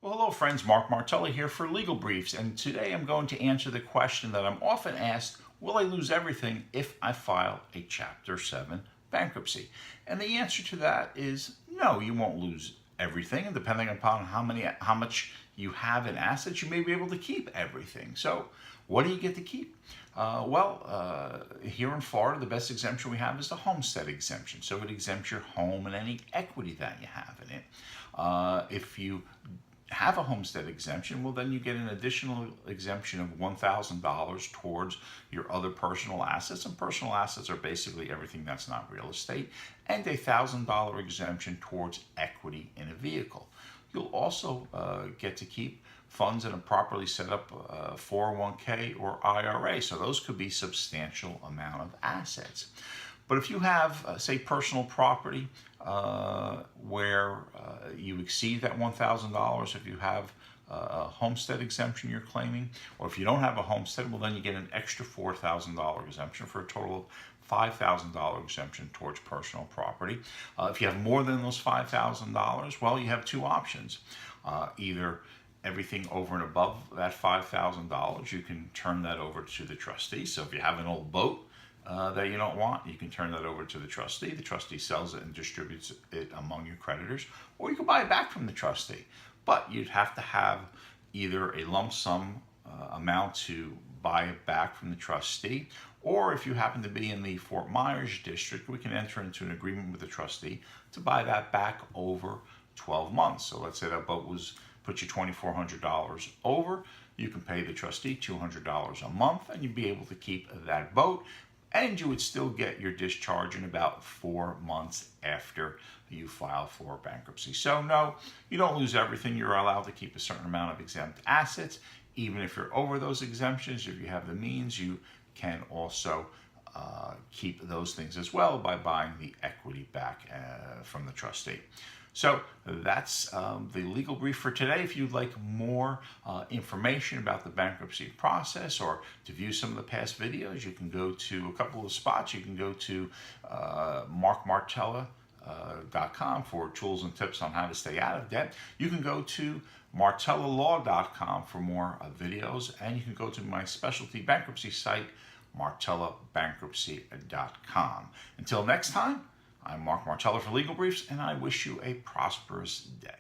Well, hello friends, Mark Martelli here for Legal Briefs, and today I'm going to answer the question that I'm often asked, will I lose everything if I file a Chapter 7 bankruptcy? And the answer to that is no, you won't lose everything, and depending upon how much you have in assets, you may be able to keep everything. So what do you get to keep? Here in Florida, the best exemption we have is the homestead exemption. So it exempts your home and any equity that you have in it. If you have a homestead exemption, well, then you get an additional exemption of $1,000 towards your other personal assets, and personal assets are basically everything that's not real estate, and a $1,000 exemption towards equity in a vehicle. You'll also get to keep funds in a properly set up 401k or IRA, so those could be substantial amount of assets. But if you have, say, personal property where you exceed that $1,000, if you have a homestead exemption you're claiming, or if you don't have a homestead, well, then you get an extra $4,000 exemption for a total of $5,000 exemption towards personal property. If you have more than those $5,000, well, you have two options. Either everything over and above that $5,000, you can turn that over to the trustee. So if you have an old boat that you don't want, you can turn that over to the trustee. The trustee sells it and distributes it among your creditors, or you can buy it back from the trustee. But you'd have to have either a lump sum amount to buy it back from the trustee, or if you happen to be in the Fort Myers district, we can enter into an agreement with the trustee to buy that back over 12 months. So let's say that boat put you $2,400 over, you can pay the trustee $200 a month, and you'd be able to keep that boat, and you would still get your discharge in about 4 months after you file for bankruptcy. So no, you don't lose everything. You're allowed to keep a certain amount of exempt assets. Even if you're over those exemptions, if you have the means, you can also keep those things as well by buying the equity back from the trustee. So that's the legal brief for today. If you'd like more information about the bankruptcy process or to view some of the past videos, you can go to a couple of spots. You can go to markmartella.com for tools and tips on how to stay out of debt. You can go to martellalaw.com for more videos, and you can go to my specialty bankruptcy site, martellabankruptcy.com. Until next time, I'm Mark Martella for Legal Briefs, and I wish you a prosperous day.